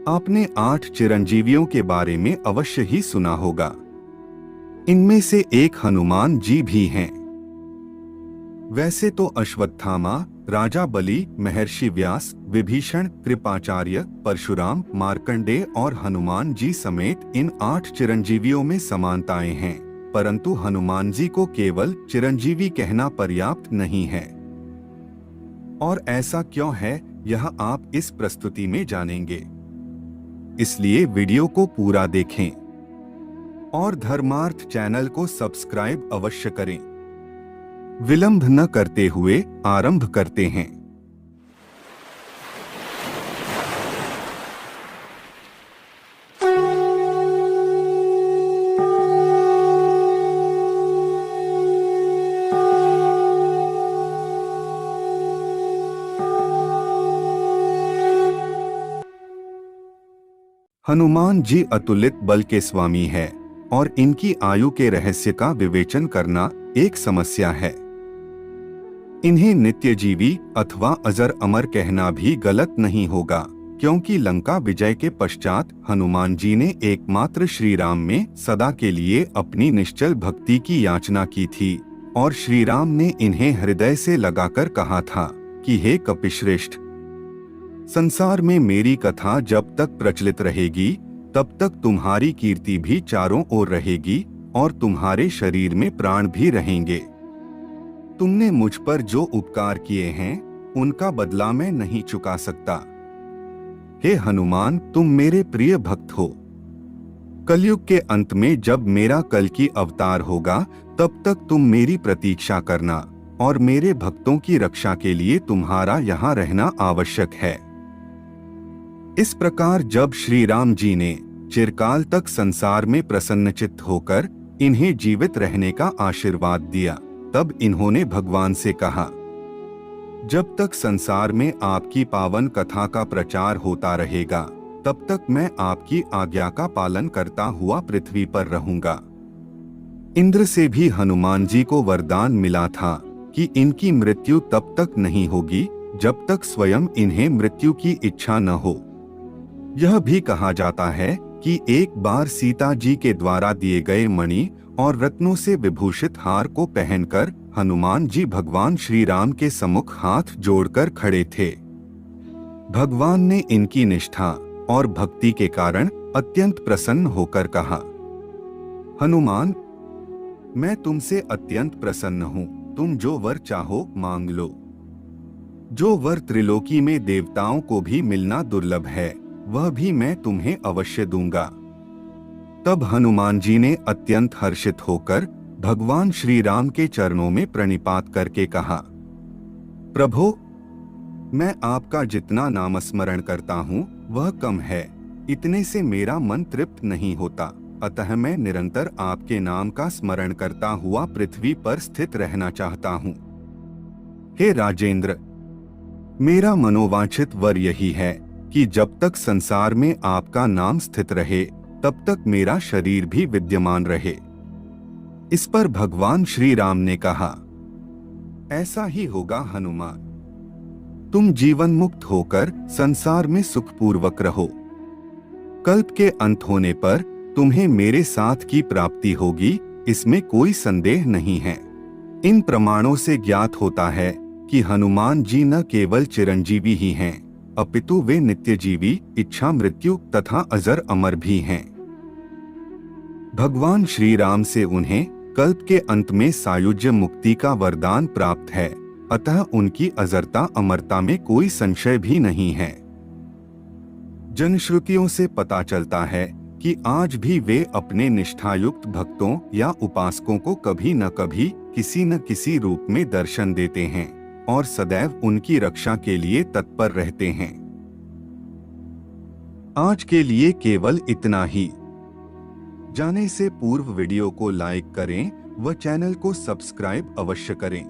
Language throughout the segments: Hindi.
आपने 8 चिरंजीवियों के बारे में अवश्य ही सुना होगा। इनमें से एक हनुमान जी भी हैं। वैसे तो अश्वत्थामा, राजा बलि, महर्षि व्यास, विभीषण, कृपाचार्य, परशुराम, मार्कंडेय और हनुमान जी समेत इन 8 चिरंजीवियों में समानताएं हैं, परंतु हनुमान जी को केवल चिरंजीवी कहना पर्याप्त नहीं है। और ऐसा क्यों है, यह आप इस प्रस्तुति में जानेंगे। इसलिए वीडियो को पूरा देखें और धर्मार्थ चैनल को सब्सक्राइब अवश्य करें। विलंब न करते हुए आरंभ करते हैं। हनुमान जी अतुलित बल के स्वामी है और इनकी आयु के रहस्य का विवेचन करना एक समस्या है। इन्हें नित्यजीवी अथवा अजर अमर कहना भी गलत नहीं होगा, क्योंकि लंका विजय के पश्चात हनुमान जी ने एकमात्र श्री राम में सदा के लिए अपनी निश्चल भक्ति की याचना की थी और श्री राम ने इन्हें हृदय से लगाकर कहा था कि हे कपिश्रेष्ठ, संसार में मेरी कथा जब तक प्रचलित रहेगी तब तक तुम्हारी कीर्ति भी चारों ओर रहेगी और तुम्हारे शरीर में प्राण भी रहेंगे। तुमने मुझ पर जो उपकार किए हैं उनका बदला मैं नहीं चुका सकता। हे हनुमान, तुम मेरे प्रिय भक्त हो। कलयुग के अंत में जब मेरा कल्कि अवतार होगा तब तक तुम मेरी प्रतीक्षा करना और मेरे भक्तों की रक्षा के लिए तुम्हारा यहाँ रहना आवश्यक है। इस प्रकार जब श्री राम जी ने चिरकाल तक संसार में प्रसन्नचित्त होकर इन्हें जीवित रहने का आशीर्वाद दिया, तब इन्होंने भगवान से कहा, जब तक संसार में आपकी पावन कथा का प्रचार होता रहेगा तब तक मैं आपकी आज्ञा का पालन करता हुआ पृथ्वी पर रहूंगा। इंद्र से भी हनुमान जी को वरदान मिला था कि इनकी मृत्यु तब तक नहीं होगी जब तक स्वयं इन्हें मृत्यु की इच्छा न हो। यह भी कहा जाता है कि एक बार सीता जी के द्वारा दिए गए मणि और रत्नों से विभूषित हार को पहनकर हनुमान जी भगवान श्री राम के सम्मुख हाथ जोड़कर खड़े थे। भगवान ने इनकी निष्ठा और भक्ति के कारण अत्यंत प्रसन्न होकर कहा, हनुमान, मैं तुमसे अत्यंत प्रसन्न हूँ, तुम जो वर चाहो मांग लो। जो वर त्रिलोकी में देवताओं को भी मिलना दुर्लभ है वह भी मैं तुम्हें अवश्य दूंगा। तब हनुमान जी ने अत्यंत हर्षित होकर भगवान श्री राम के चरणों में प्रणिपात करके कहा, प्रभो, मैं आपका जितना नामस्मरण करता हूँ वह कम है। इतने से मेरा मन तृप्त नहीं होता, अतः मैं निरंतर आपके नाम का स्मरण करता हुआ पृथ्वी पर स्थित रहना चाहता हूँ। हे राजेंद्र, मेरा मनोवांछित वर यही है कि जब तक संसार में आपका नाम स्थित रहे तब तक मेरा शरीर भी विद्यमान रहे। इस पर भगवान श्री राम ने कहा, ऐसा ही होगा हनुमान, तुम जीवन मुक्त होकर संसार में सुखपूर्वक रहो। कल्प के अंत होने पर तुम्हें मेरे साथ की प्राप्ति होगी, इसमें कोई संदेह नहीं है। इन प्रमाणों से ज्ञात होता है कि हनुमान जी न केवल चिरंजीवी ही हैं, अपितु वे नित्यजीवी, इच्छा मृत्यु तथा अजर अमर भी हैं। भगवान श्री राम से उन्हें कल्प के अंत में सायुज्य मुक्ति का वरदान प्राप्त है, अतः उनकी अजरता अमरता में कोई संशय भी नहीं है। जनश्रुतियों से पता चलता है कि आज भी वे अपने निष्ठायुक्त भक्तों या उपासकों को कभी न कभी किसी न किसी रूप में दर्शन देते हैं और सदैव उनकी रक्षा के लिए तत्पर रहते हैं। आज के लिए केवल इतना ही। जाने से पूर्व वीडियो को लाइक करें व चैनल को सब्सक्राइब अवश्य करें।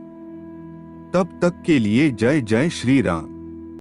तब तक के लिए जय जय श्री राम।